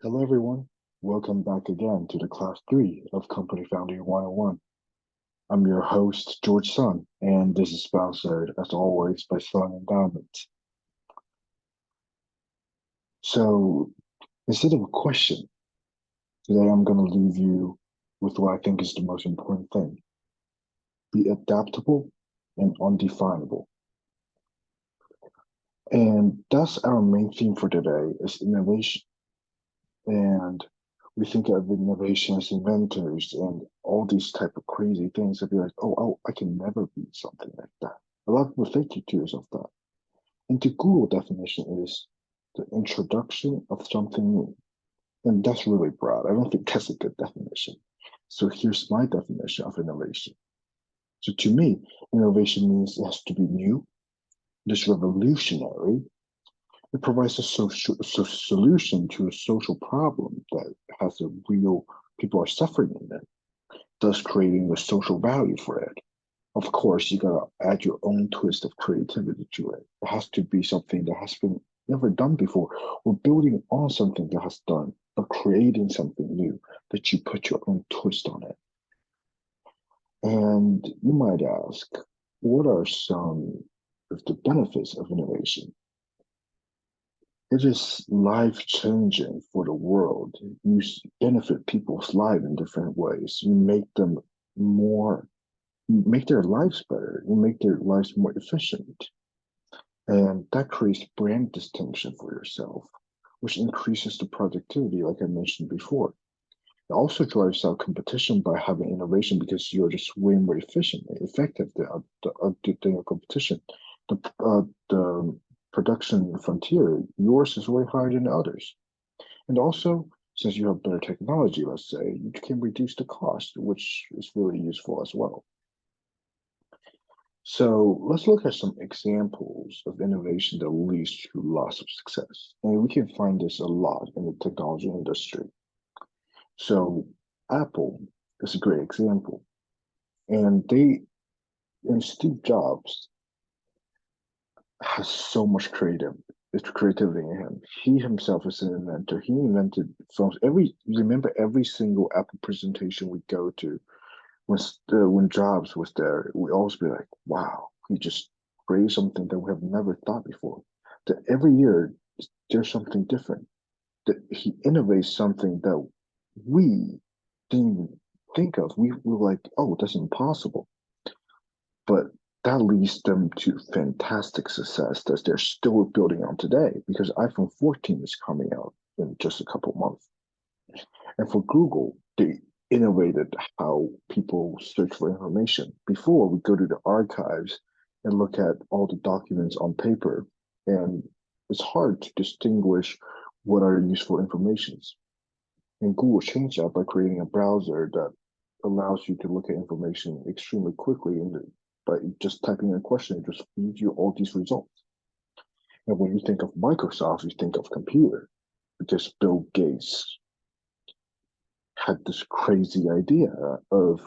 Hello, everyone. Welcome back again to the Class 3 of Company Founding 101. I'm your host, George Sun, and this is sponsored, as always, by Sun Endowment. So, instead of a question, today I'm going to leave you with what I think is the most important thing. Be adaptable and undefinable. And that's our main theme for today is innovation. And we think of innovation as inventors and all these type of crazy things and be like, I can never be something like that. A lot of people think you to yourself that. And the Google definition is the introduction of something new. And that's really broad. I don't think that's a good definition. So here's my definition of innovation. So to me, innovation means it has to be new, it's revolutionary, it provides a solution to a social problem that has a real people are suffering in it, thus creating the social value for it. Of course, you gotta add your own twist of creativity to it. It has to be something that has been never done before. We're building on something that has done, but creating something new that you put your own twist on it. And you might ask, what are some of the benefits of innovation? It is life changing for the world. You benefit people's lives in different ways. You make them more, you make their lives better. You make their lives more efficient. And that creates brand distinction for yourself, which increases the productivity, like I mentioned before. It also drives out competition by having innovation because you're just way more efficient and effective than your competition. The production frontier, yours is way higher than others. And also, since you have better technology, let's say, you can reduce the cost, which is really useful as well. So let's look at some examples of innovation that leads to lots of success. And we can find this a lot in the technology industry. So Apple is a great example. And Steve Jobs has so much creativity in him. He himself is an inventor. He invented phones. Remember every single Apple presentation we go to, when Jobs was there, we always be like, wow, he just created something that we have never thought before. That every year there's something different. That he innovates something that we didn't think of. We were like, oh, that's impossible. But that leads them to fantastic success that they're still building on today because iPhone 14 is coming out in just a couple months. And for Google, they innovated how people search for information. Before, we go to the archives and look at all the documents on paper, and it's hard to distinguish what are useful informations. And Google changed that by creating a browser that allows you to look at information extremely quickly and by just typing in a question, it just feeds you all these results. And when you think of Microsoft, you think of computer because Bill Gates had this crazy idea of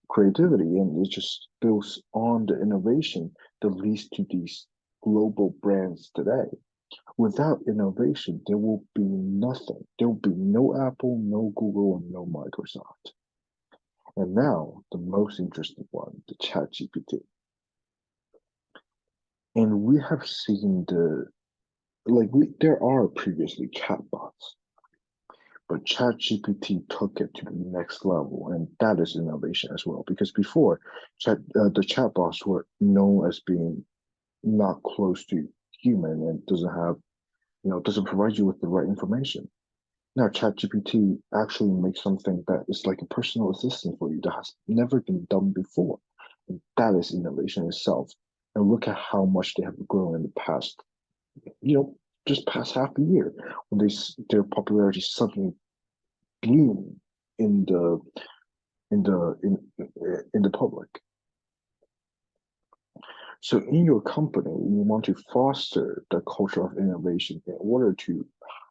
creativity, and it just builds on the innovation that leads to these global brands today. Without innovation, there will be nothing. There will be no Apple, no Google, and no Microsoft. And now, the most interesting one, the Chat GPT. And we have seen there are previously chatbots, but ChatGPT took it to the next level, and that is innovation as well. Because before, the chatbots were known as being not close to human and doesn't provide you with the right information. Now, ChatGPT actually makes something that is like a personal assistant for you that has never been done before. And that is innovation itself. And look at how much they have grown in the past, you know, just past half a year when their popularity suddenly blew in the in the public. So in your company, you want to foster the culture of innovation in order to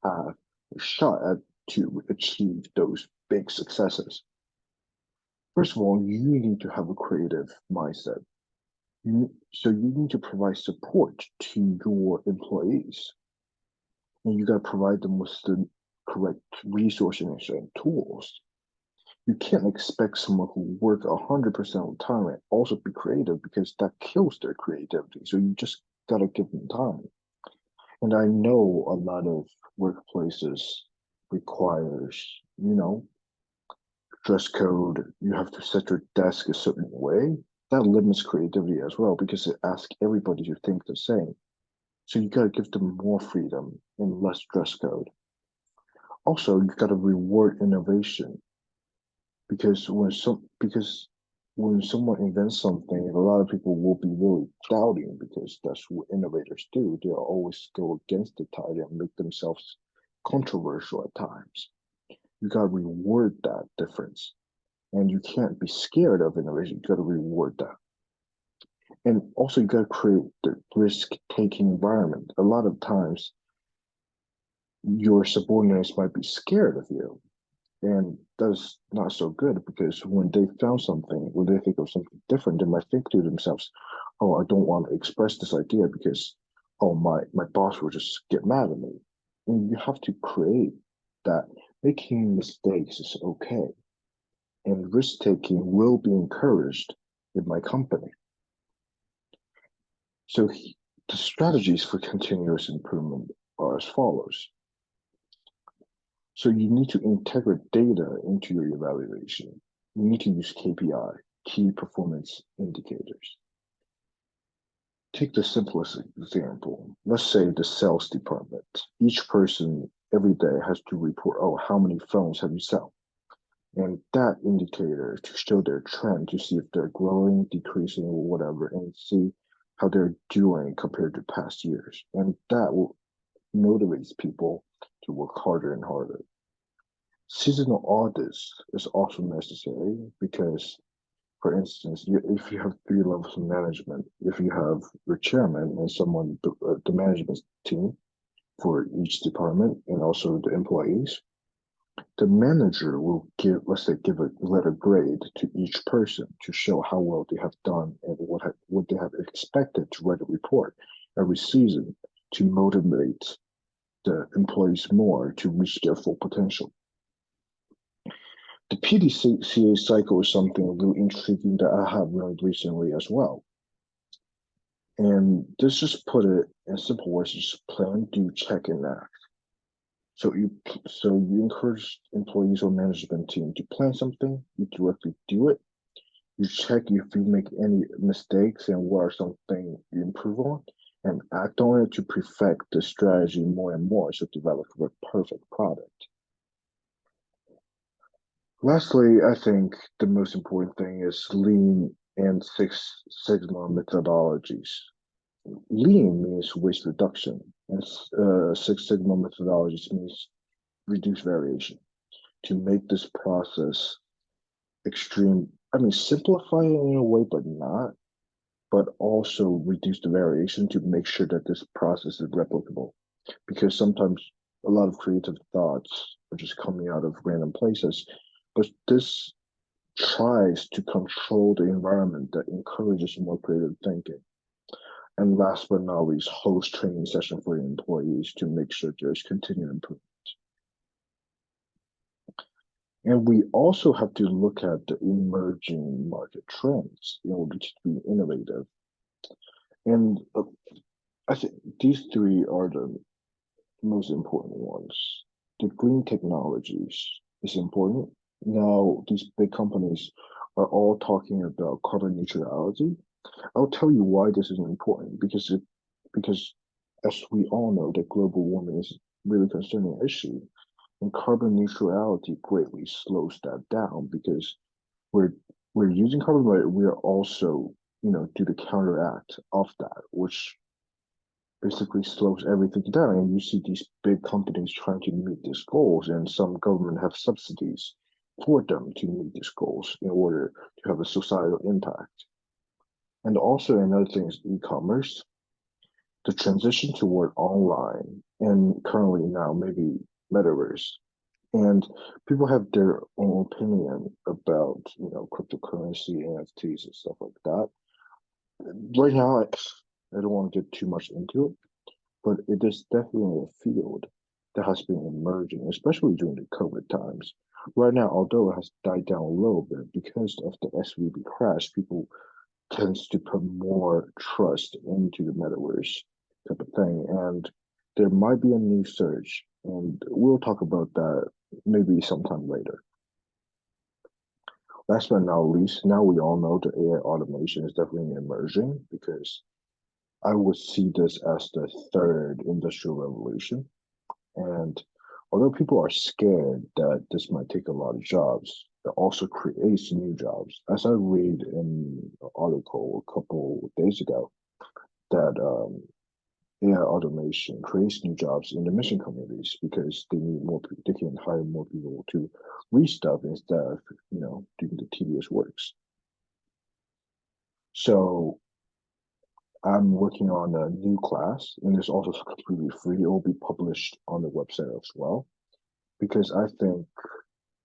have a shot at to achieve those big successes. First of all, you need to have a creative mindset. So you need to provide support to your employees, and you got to provide them with correct resources and tools. You can't expect someone who work 100% of the time and also be creative because that kills their creativity. So you just gotta give them time. And I know a lot of workplaces requires, dress code. You have to set your desk a certain way. That limits creativity as well because it asks everybody to think the same. So you gotta give them more freedom and less dress code. Also, you gotta reward innovation because when someone invents something, a lot of people will be really doubting because that's what innovators do. They'll always go against the tide and make themselves controversial at times. You gotta reward that difference. And you can't be scared of innovation. You gotta reward that. And also you gotta create the risk-taking environment. A lot of times your subordinates might be scared of you. And that's not so good because when they found something, when they think of something different, they might think to themselves, oh, I don't want to express this idea because, oh, my boss will just get mad at me. And you have to create that making mistakes is okay. And risk taking will be encouraged in my company. So the strategies for continuous improvement are as follows. So you need to integrate data into your evaluation. You need to use KPI, key performance indicators. Take the simplest example. Let's say the sales department. Each person every day has to report, oh, how many phones have you sold? And that indicator to show their trend to see if they're growing, decreasing, or whatever, and see how they're doing compared to past years. And that will motivates people to work harder and harder. Seasonal audits is also necessary because, for instance, if you have three levels of management, if you have your chairman and someone, the management team for each department, and also the employees, the manager will give, let's say, give a letter grade to each person to show how well they have done and what they have expected to write a report every season to motivate the employees more to reach their full potential. The PDCA cycle is something really intriguing that I have learned recently as well. And this just put it in simple words, just plan, do, check, and act. So you encourage employees or management team to plan something, you directly do it, you check if you make any mistakes and what are something you improve on, and act on it to perfect the strategy more and more so develop a perfect product. Lastly, I think the most important thing is Lean and Six Sigma methodologies. Lean means waste reduction, and Six Sigma methodologies means reduce variation. To make this process extreme, I mean, simplify it in a way, but not, but also reduce the variation to make sure that this process is replicable. Because sometimes a lot of creative thoughts are just coming out of random places, but this tries to control the environment that encourages more creative thinking. And last but not least, host training session for your employees to make sure there's continued improvement. And we also have to look at the emerging market trends in order to be innovative. And I think these three are the most important ones. The green technologies is important. Now, these big companies are all talking about carbon neutrality. I'll tell you why this is important because as we all know that global warming is really concerning issue and carbon neutrality greatly slows that down because we're we're using carbon but we're also do the counteract of that which basically slows everything down and you see these big companies trying to meet these goals and some government have subsidies for them to meet these goals in order to have a societal impact. And also another thing is e-commerce, the transition toward online and currently now maybe metaverse. And people have their own opinion about, cryptocurrency, NFTs and stuff like that. Right now, I don't want to get too much into it, but it is definitely a field that has been emerging, especially during the COVID times. Right now, although it has died down a little bit because of the SVB crash, people tends to put more trust into the metaverse type of thing. And there might be a new surge, and we'll talk about that maybe sometime later. Last but not least, now we all know that AI automation is definitely emerging because I would see this as the third industrial revolution. And although people are scared that this might take a lot of jobs, it also creates new jobs. As I read in an article a couple days ago, that AI automation creates new jobs in the mission communities because they need more people, they can hire more people to read stuff instead of, doing the tedious works. So I'm working on a new class, and it's also completely free. It will be published on the website as well, because I think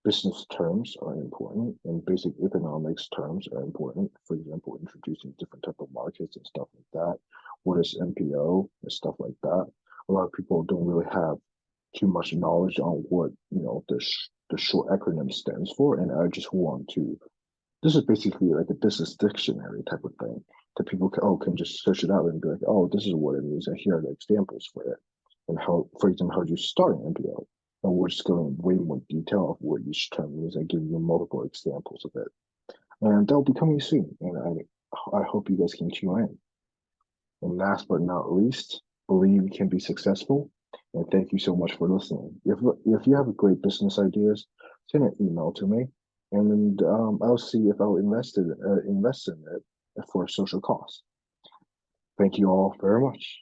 business terms are important and basic economics terms are important. For example, introducing different type of markets and stuff like that. What is MPO and stuff like that? A lot of people don't really have too much knowledge on what the short acronym stands for, and I just want to. This is basically like a business dictionary type of thing that people can just search it out and be like, oh, this is what it means, and here are the examples for it, and how, for example, how do you start an MPO? And we're just going way more detail of what each term means and giving you multiple examples of it. And that will be coming soon. And I hope you guys can tune in. And last but not least, believe you can be successful. And thank you so much for listening. If you have great business ideas, send an email to me, and I'll see if I'll invest in it for a social cause. Thank you all very much.